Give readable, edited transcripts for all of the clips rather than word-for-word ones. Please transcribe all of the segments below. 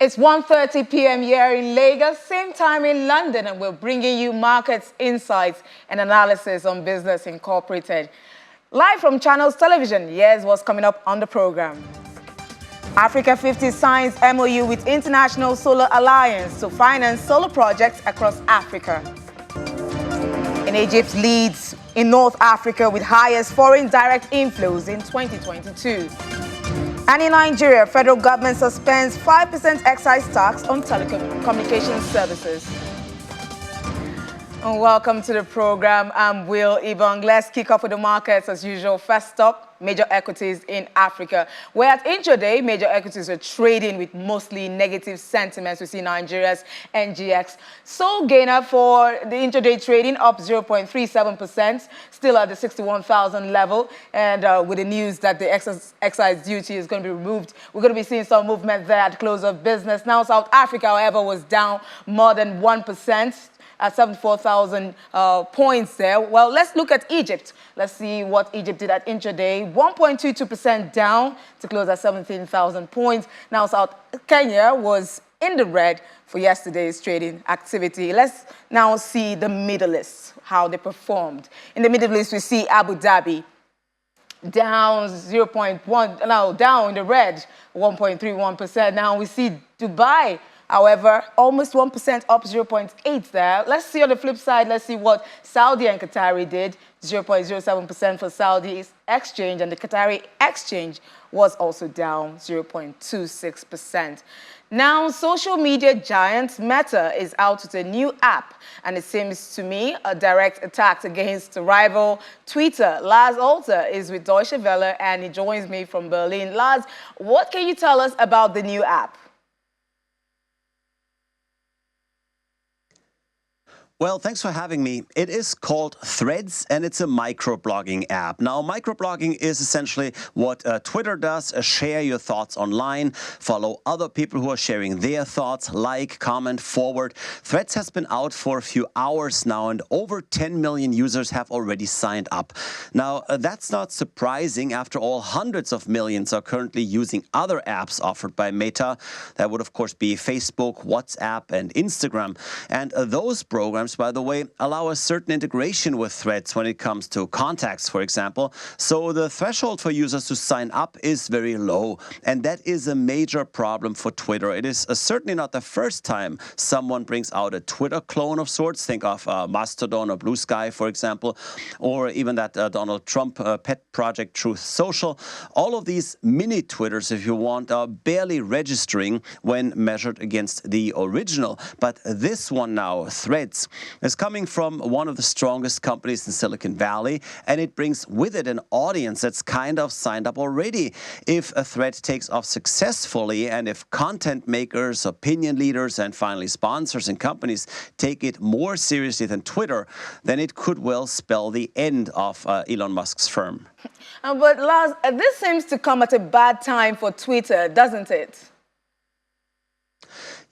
It's 1:30 p.m. here in Lagos, same time in London, and we're bringing you markets, insights, and analysis on Business Incorporated. Live from Channels Television, here's what's coming up on the program. Africa 50 signs MOU with International Solar Alliance to finance solar projects across Africa. And Egypt leads in North Africa with highest foreign direct inflows in 2022. And in Nigeria, federal government suspends 5% excise tax on telecommunications services. And welcome to the program. I'm Will Ibong. Let's kick off with the markets as usual. First up, major equities in Africa. Where at intraday, major equities are trading with mostly negative sentiments. We see Nigeria's NGX sole gainer for the intraday trading, up 0.37%, still at the 61,000 level. And with the news that the excise duty is going to be removed, we're going to be seeing some movement there at close of business. Now, South Africa, however, was down more than 1%. At 74,000 points there. Well, let's look at Egypt. Let's see what Egypt did at intraday. 1.22% down to close at 17,000 points. Now, Kenya was in the red for yesterday's trading activity. Let's now see the Middle East, how they performed. In the Middle East, we see Abu Dhabi down 0.1, now down in the red, 1.31%. Now we see Dubai, however, almost 1% up, 0.8 there. Let's see on the flip side, let's see what Saudi and Qatari did. 0.07% for Saudi's exchange, and the Qatari exchange was also down 0.26%. Now, social media giant Meta is out with a new app, and it seems to me a direct attack against the rival Twitter. Lars Alter is with Deutsche Welle, and he joins me from Berlin. Lars, what can you tell us about the new app? Well, thanks for having me. It is called Threads, and it's a microblogging app. Now, microblogging is essentially what Twitter does, share your thoughts online, follow other people who are sharing their thoughts, like, comment, forward. Threads has been out for a few hours now, and over 10 million users have already signed up. Now, that's not surprising. After all, hundreds of millions are currently using other apps offered by Meta. That would, of course, be Facebook, WhatsApp, and Instagram. And those programs, by the way, allow a certain integration with Threads when it comes to contacts, for example. So the threshold for users to sign up is very low. And that is a major problem for Twitter. It is certainly not the first time someone brings out a Twitter clone of sorts. Think of Mastodon or Blue Sky, for example, or even that Donald Trump pet project, Truth Social. All of these mini Twitters, if you want, are barely registering when measured against the original. But this one now, Threads, is coming from one of the strongest companies in Silicon Valley, and it brings with it an audience that's kind of signed up already. If a thread takes off successfully, and if content makers, opinion leaders, and finally sponsors and companies take it more seriously than Twitter, then it could well spell the end of Elon Musk's firm. But Lars, this seems to come at a bad time for Twitter, doesn't it?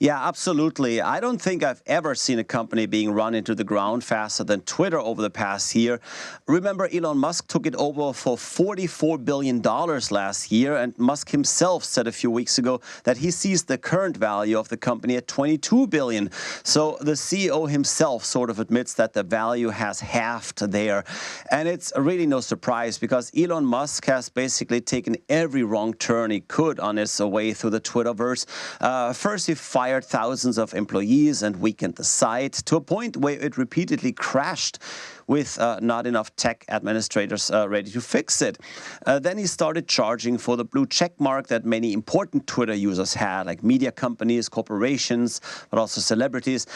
Yeah, absolutely. I don't think I've ever seen a company being run into the ground faster than Twitter over the past year. Remember, Elon Musk took it over for $44 billion last year, and Musk himself said a few weeks ago that he sees the current value of the company at $22 billion. So the CEO himself sort of admits that the value has halved there. And it's really no surprise, because Elon Musk has basically taken every wrong turn he could on his way through the Twitterverse. First, he fired thousands of employees and weakened the site to a point where it repeatedly crashed with not enough tech administrators ready to fix it. Then he started charging for the blue check mark that many important Twitter users had, like media companies, corporations, but also celebrities.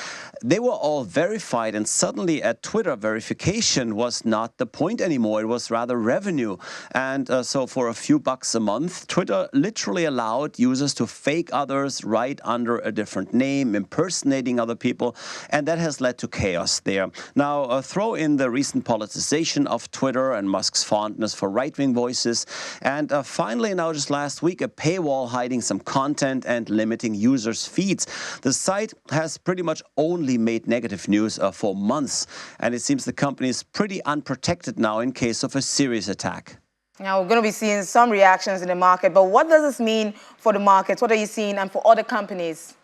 They were all verified, and suddenly a Twitter verification was not the point anymore. It was rather revenue. And so for a few bucks a month, Twitter literally allowed users to fake others, write under a different name, impersonating other people, and that has led to chaos there. Now, throw in the recent politicization of Twitter and Musk's fondness for right-wing voices, and finally, now just last week, a paywall hiding some content and limiting users' feeds. The site has pretty much only made negative news for months, and it seems the company is pretty unprotected now in case of a serious attack. Now, we're going to be seeing some reactions in the market, but what does this mean for the markets? What are you seeing and for other companies?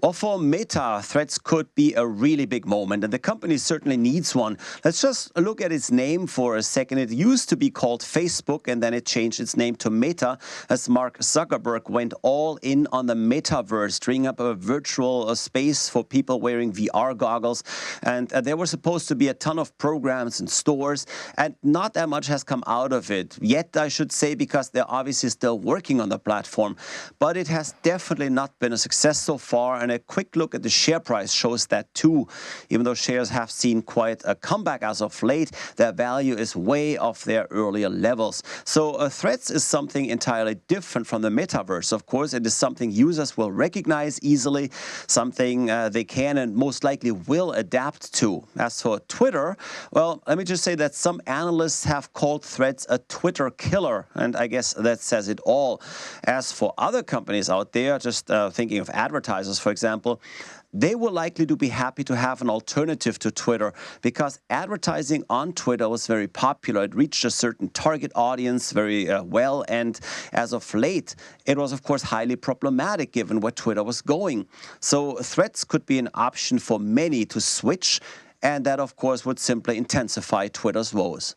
Well, for Meta, Threads could be a really big moment, and the company certainly needs one. Let's just look at its name for a second. It used to be called Facebook, and then it changed its name to Meta as Mark Zuckerberg went all in on the metaverse, dreaming up a virtual space for people wearing VR goggles. And there were supposed to be a ton of programs and stores, and not that much has come out of it yet, I should say, because they're obviously still working on the platform. But it has definitely not been a success so far, and a quick look at the share price shows that too. Even though shares have seen quite a comeback as of late, their value is way off their earlier levels. So Threads is something entirely different from the metaverse. Of course, it is something users will recognize easily, something they can and most likely will adapt to. As for Twitter, well, let me just say that some analysts have called Threads a Twitter killer, and I guess that says it all. As for other companies out there, just thinking of advertisers, for example, they were likely to be happy to have an alternative to Twitter because advertising on Twitter was very popular. It reached a certain target audience very well, and as of late, it was, of course, highly problematic given where Twitter was going. So Threads could be an option for many to switch, and that, of course, would simply intensify Twitter's woes.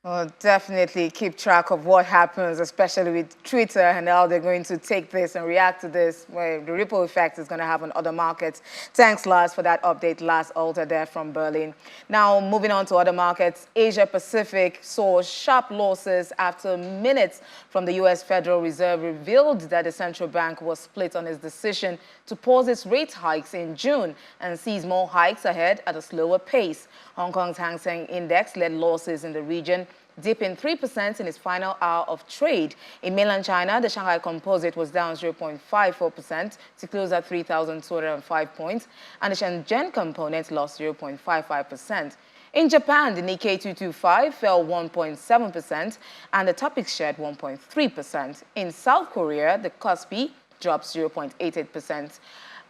Well, definitely keep track of what happens, especially with Twitter and how they're going to take this and react to this, where the ripple effect is going to have on other markets. Thanks, Lars, for that update. Lars Alter there from Berlin. Now, moving on to other markets, Asia Pacific saw sharp losses after minutes from the U.S. Federal Reserve revealed that the central bank was split on its decision to pause its rate hikes in June and sees more hikes ahead at a slower pace. Hong Kong's Hang Seng Index led losses in the region, dipping 3% in its final hour of trade. In mainland China, the Shanghai Composite was down 0.54% to close at 3,205 points, and the Shenzhen Component lost 0.55%. In Japan, the Nikkei 225 fell 1.7%, and the Topix shed 1.3%. In South Korea, the Kospi dropped 0.88%.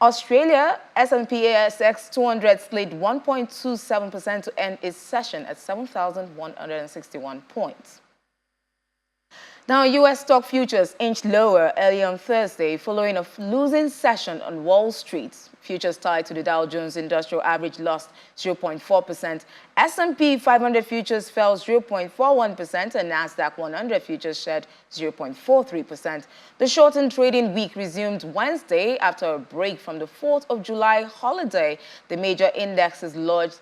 Australia, S&P ASX 200 slid 1.27% to end its session at 7,161 points. Now, U.S. stock futures inched lower early on Thursday following a losing session on Wall Street. Futures tied to the Dow Jones Industrial Average lost 0.4%. S&P 500 futures fell 0.41% and Nasdaq 100 futures shed 0.43%. The shortened trading week resumed Wednesday after a break from the 4th of July holiday. The major indexes lodged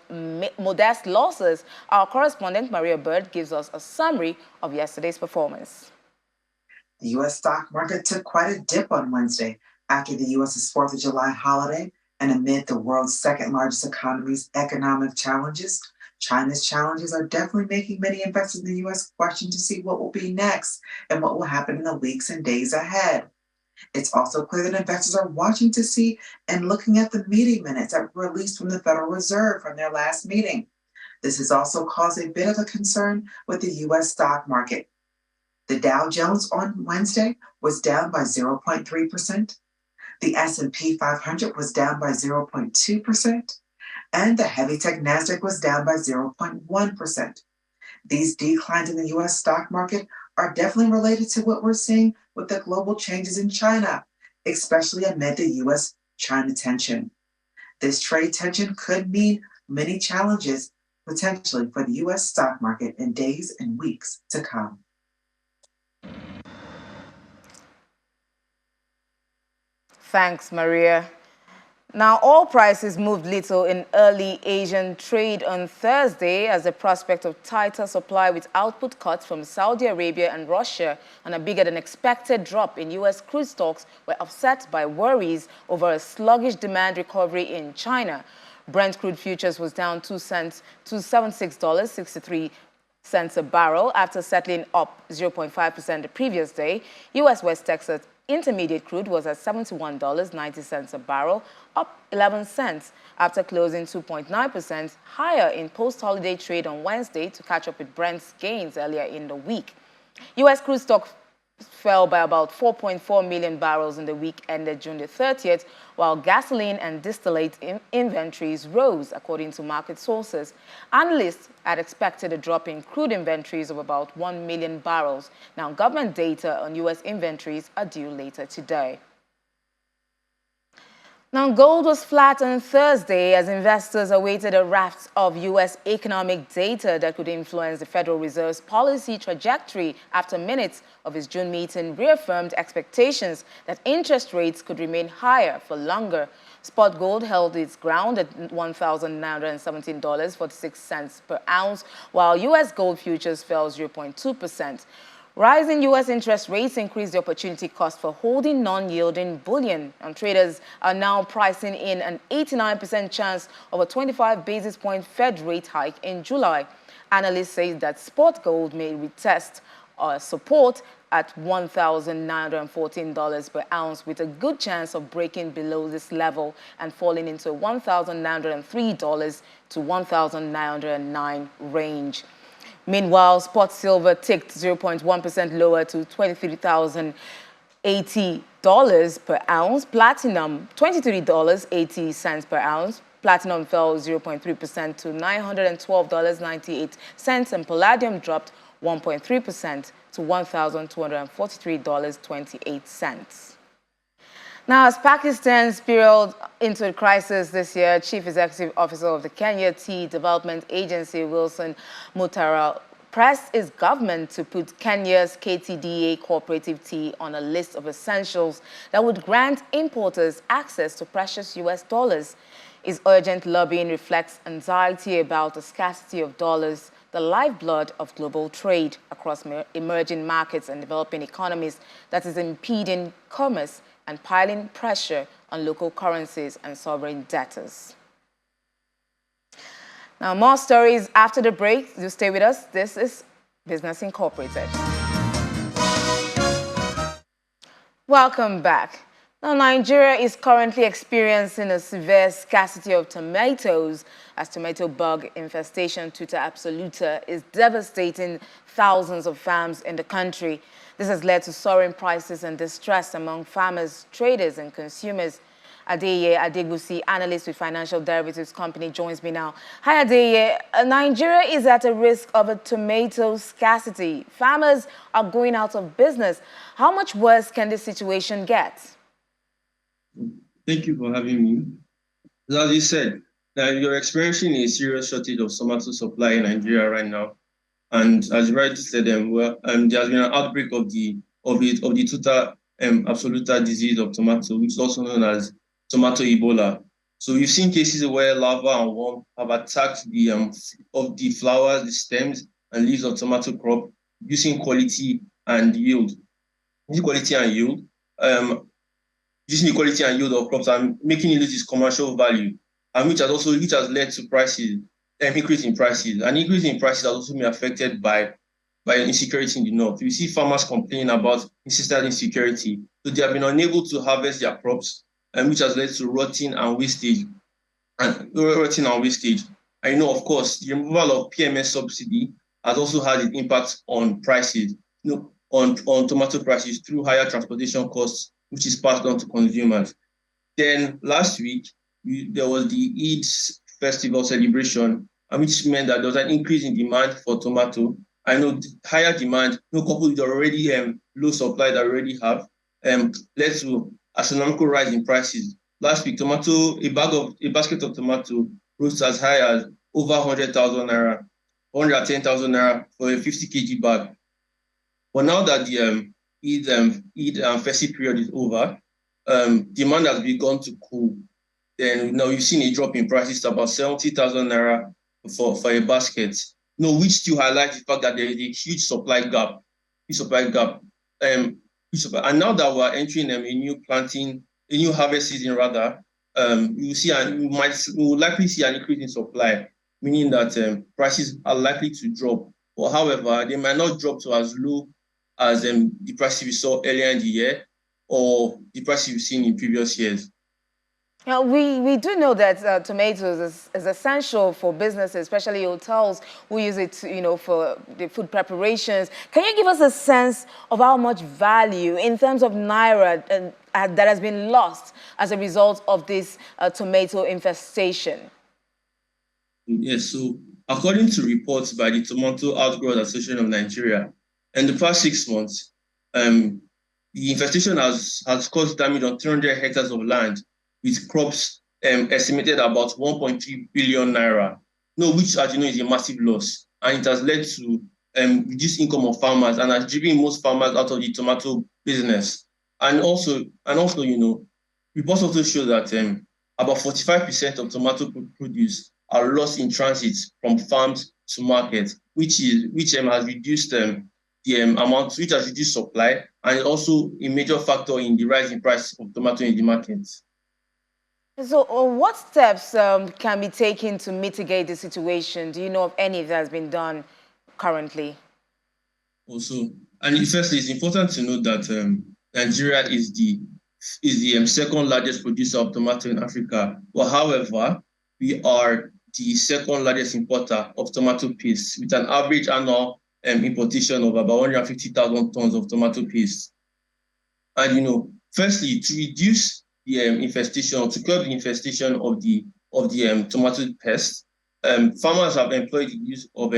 modest losses. Our correspondent Maria Bird gives us a summary of yesterday's performance. The U.S. stock market took quite a dip on Wednesday after the U.S.'s 4th of July holiday and amid the world's second-largest economy's economic challenges. China's challenges are definitely making many investors in the U.S. question to see what will be next and what will happen in the weeks and days ahead. It's also clear that investors are watching to see and looking at the meeting minutes that were released from the Federal Reserve from their last meeting. This has also caused a bit of a concern with the U.S. stock market. The Dow Jones on Wednesday was down by 0.3%. The S&P 500 was down by 0.2%. And the heavy tech Nasdaq was down by 0.1%. These declines in the U.S. stock market are definitely related to what we're seeing with the global changes in China, especially amid the U.S.-China tension. This trade tension could mean many challenges potentially for the U.S. stock market in days and weeks to come. Thanks, Maria. Now, oil prices moved little in early Asian trade on Thursday as the prospect of tighter supply with output cuts from Saudi Arabia and Russia and a bigger than expected drop in U.S. crude stocks were offset by worries over a sluggish demand recovery in China. Brent crude futures was down 2 cents to $76.63 a barrel after settling up 0.5% the previous day. U.S. West Texas Intermediate crude was at $71.90 a barrel, up 11 cents after closing 2.9% higher in post-holiday trade on Wednesday to catch up with Brent's gains earlier in the week. U.S. crude stock fell by about 4.4 million barrels in the week ended June the 30th, while gasoline and distillate inventories rose, according to market sources. Analysts had expected a drop in crude inventories of about 1 million barrels. Now, government data on U.S. inventories are due later today. Now, gold was flat on Thursday as investors awaited a raft of U.S. economic data that could influence the Federal Reserve's policy trajectory after minutes of its June meeting reaffirmed expectations that interest rates could remain higher for longer. Spot gold held its ground at $1,917.46 per ounce, while U.S. gold futures fell 0.2%. Rising U.S. interest rates increase the opportunity cost for holding non-yielding bullion, and traders are now pricing in an 89% chance of a 25 basis point Fed rate hike in July. Analysts say that spot gold may retest support at $1,914 per ounce, with a good chance of breaking below this level and falling into $1,903 to $1,909 range. Meanwhile, spot silver ticked 0.1% lower to $23,080 per ounce. Platinum, $23.80 per ounce. Platinum fell 0.3% to $912.98, and palladium dropped 1.3% to $1,243.28. Now, as Pakistan spiraled into a crisis this year, Chief Executive Officer of the Kenya Tea Development Agency, Wilson Mutara, pressed his government to put Kenya's KTDA cooperative tea on a list of essentials that would grant importers access to precious US dollars. His urgent lobbying reflects anxiety about the scarcity of dollars, the lifeblood of global trade across emerging markets and developing economies, that is impeding commerce and piling pressure on local currencies and sovereign debtors. Now, more stories after the break. Do stay with us. This is Business Incorporated. Welcome back. Now, Nigeria is currently experiencing a severe scarcity of tomatoes as tomato bug infestation, tuta absoluta, is devastating thousands of farms in the country. This has led to soaring prices and distress among farmers, traders, and consumers. Adeye Adegusi, analyst with financial derivatives company, joins me now. Hi, Adeye. Nigeria is at a risk of a tomato scarcity. Farmers are going out of business. How much worse can this situation get? Thank you for having me. As you said, you're experiencing a serious shortage of tomato supply in Nigeria right now. And as you rightly said, there's been an outbreak of the tuta absoluta disease of tomato, which is also known as tomato Ebola. So we've seen cases where larvae and worm have attacked the flowers, the stems, and leaves of tomato crop, reducing quality and yield. Using the quality and yield of crops and making it lose its commercial value, and which has led to prices. Increase in prices. An increase in prices has also been affected by insecurity in the north. We see farmers complaining about insistent insecurity. So they have been unable to harvest their crops, which has led to rotting and wastage. And of course, the removal of PMS subsidy has also had an impact on prices, on tomato prices through higher transportation costs, which is passed on to consumers. Then last week, there was the Eid festival celebration, and which meant that there was an increase in demand for tomato. I know higher demand, coupled with already low supply that we already have, led to astronomical rise in prices. Last week, a basket of tomato rose as high as over 100,000 naira, 110,000 naira for a 50 kg bag. But now that the Eid festive period is over, demand has begun to cool. Then now you've seen a drop in prices to about 70,000 naira for a basket. Which still highlights the fact that there is a huge supply gap. And now that we're entering a new harvest season rather, we will likely see an increase in supply, meaning that prices are likely to drop. But however, they might not drop to as low as the prices we saw earlier in the year or the prices we've seen in previous years. Now, we do know that tomatoes is essential for businesses, especially hotels who use it, for the food preparations. Can you give us a sense of how much value in terms of naira that has been lost as a result of this tomato infestation? Yes, so according to reports by the Tomato Outgrowers Association of Nigeria, in the past 6 months, the infestation has caused damage on 300 hectares of land, with crops estimated about 1.3 billion naira. No, which, as you know, is a massive loss, and it has led to reduced income of farmers and has driven most farmers out of the tomato business. And also, reports also show that about 45% of tomato produce are lost in transit from farms to market, which has reduced the amount, which has reduced supply, and also a major factor in the rising price of tomato in the market. So what steps can be taken to mitigate the situation? Do you know of any that has been done currently? Also, and firstly, it's important to note that Nigeria is the second largest producer of tomato in Africa. But however, we are the second largest importer of tomato paste, with an average annual importation of about 150,000 tons of tomato paste. And firstly, to reduce the infestation, or to curb the infestation of the tomato pest, farmers have employed the use of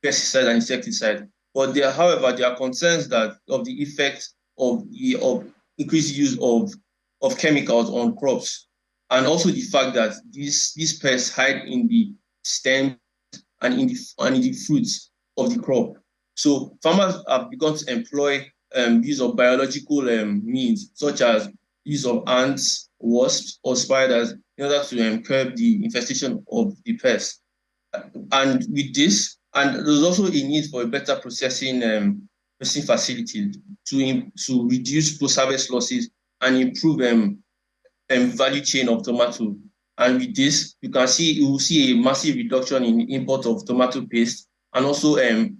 pesticide and insecticide. But however, there are concerns that of the effect of increased use of chemicals on crops, and also the fact that these pests hide in the stem and in the fruits of the crop. So farmers have begun to employ use of biological means, such as use of ants, wasps, or spiders, in order to curb the infestation of the pests. And with this, and there's also a need for a better processing facility to reduce post-harvest losses and improve value chain of tomato. And with this, you will see a massive reduction in import of tomato paste, and also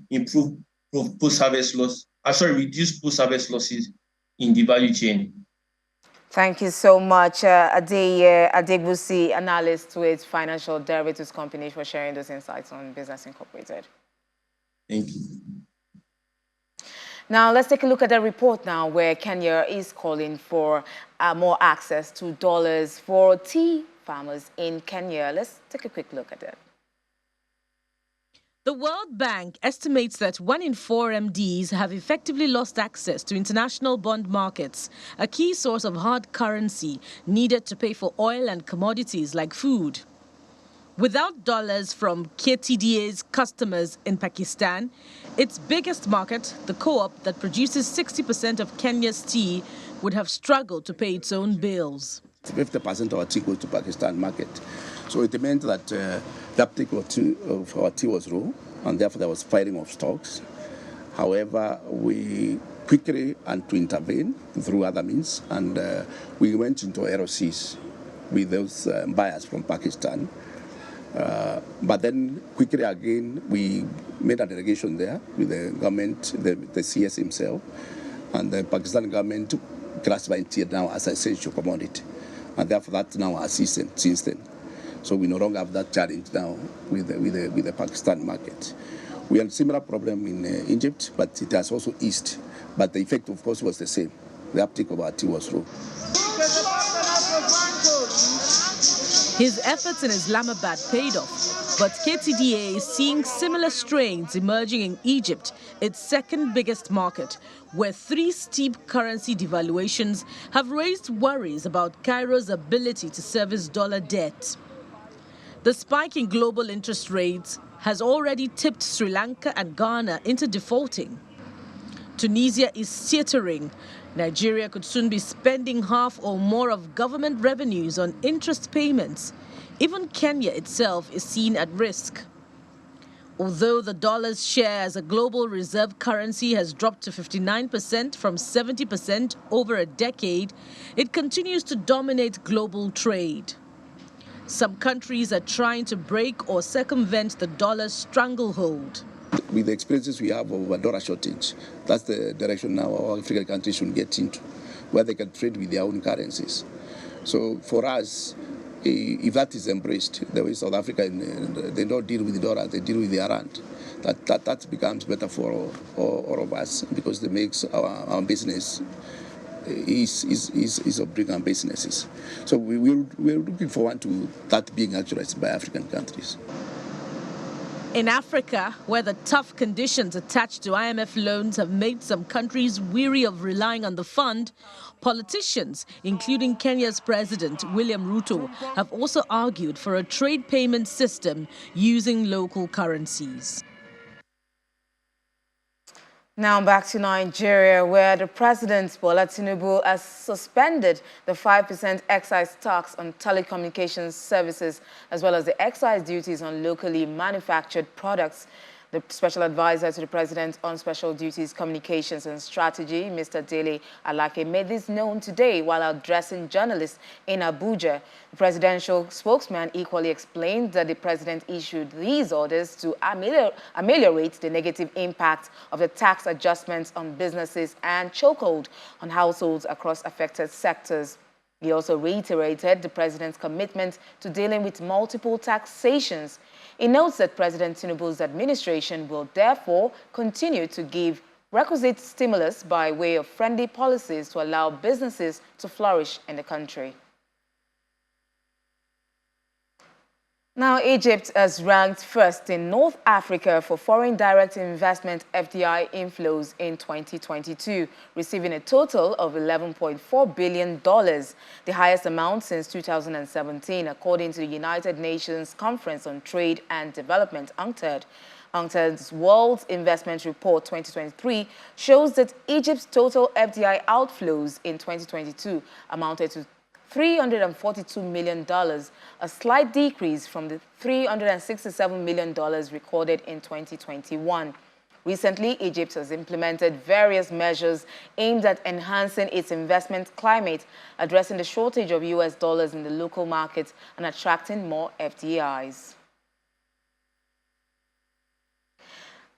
improve post-harvest loss. Reduce post-harvest losses in the value chain. Thank you so much, Adegbusi, analyst with Financial Derivatives Company, for sharing those insights on Business Incorporated. Thank you. Now, let's take a look at the report now, where Kenya is calling for more access to dollars for tea farmers in Kenya. Let's take a quick look at it. The World Bank estimates that 1 in 4 MDs have effectively lost access to international bond markets, a key source of hard currency needed to pay for oil and commodities like food. Without dollars from KTDA's customers in Pakistan, its biggest market, the co-op that produces 60% of Kenya's tea, would have struggled to pay its own bills. 50% of our tea goes to Pakistan market. So it meant that the uptake of our tea was low, and therefore there was firing of stocks. However, we quickly had to intervene through other means, and we went into LCs with those buyers from Pakistan. But then quickly again, we made a delegation there with the government, the CS himself, and the Pakistan government classified tea now as an essential commodity. And therefore that's now our system since then. So we no longer have that challenge now with the Pakistan market. We had a similar problem in Egypt, but it has also eased. But the effect, of course, was the same. The uptake of our tea was low. His efforts in Islamabad paid off, but KTDA is seeing similar strains emerging in Egypt, its second biggest market, where 3 steep currency devaluations have raised worries about Cairo's ability to service dollar debt. The spike in global interest rates has already tipped Sri Lanka and Ghana into defaulting. Tunisia is teetering. Nigeria could soon be spending half or more of government revenues on interest payments. Even Kenya itself is seen at risk. Although the dollar's share as a global reserve currency has dropped to 59% from 70% over a decade, it continues to dominate global trade. Some countries are trying to break or circumvent the dollar's stranglehold. With the experiences we have of a dollar shortage, that's the direction now our African countries should get into, where they can trade with their own currencies. So for us, if that is embraced, the way South Africa, they don't deal with the dollar, they deal with the rand. That becomes better for all of us because it makes our business is of bigger businesses. So we're looking forward to that being actualized by African countries. In Africa, where the tough conditions attached to IMF loans have made some countries weary of relying on the fund, politicians, including Kenya's President William Ruto, have also argued for a trade payment system using local currencies. Now back to Nigeria, where the President, Bola Tinubu, has suspended the 5% excise tax on telecommunications services, as well as the excise duties on locally manufactured products. The Special Advisor to the President on Special Duties, Communications and Strategy, Mr. Dele Alake, made this known today while addressing journalists in Abuja. The presidential spokesman equally explained that the President issued these orders to ameliorate the negative impact of the tax adjustments on businesses and chokehold on households across affected sectors. He also reiterated the President's commitment to dealing with multiple taxations. He notes that President Tinubu's administration will therefore continue to give requisite stimulus by way of friendly policies to allow businesses to flourish in the country. Now, Egypt has ranked first in North Africa for foreign direct investment FDI inflows in 2022, receiving a total of $11.4 billion, the highest amount since 2017, according to the United Nations Conference on Trade and Development, UNCTAD. UNCTAD's World Investment Report 2023 shows that Egypt's total FDI outflows in 2022 amounted to $342 million, a slight decrease from the $367 million recorded in 2021. Recently, Egypt has implemented various measures aimed at enhancing its investment climate, addressing the shortage of US dollars in the local market and attracting more FDIs.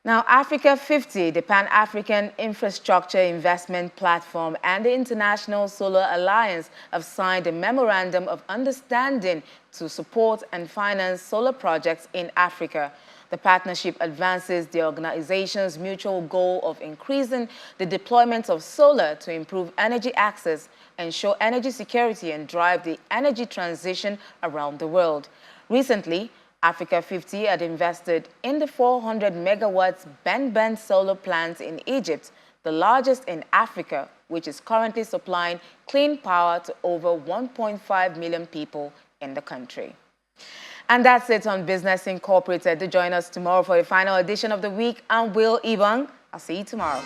Now, Africa 50, the Pan-African Infrastructure Investment Platform, and the International Solar Alliance have signed a Memorandum of Understanding to support and finance solar projects in Africa. The partnership advances the organization's mutual goal of increasing the deployment of solar to improve energy access, ensure energy security, and drive the energy transition around the world. Recently, Africa 50 had invested in the 400 megawatts Ben solar plant in Egypt, the largest in Africa, which is currently supplying clean power to over 1.5 million people in the country. And that's it on Business Incorporated. Do join us tomorrow for a final edition of the week. I'm Will Ibang. I'll see you tomorrow.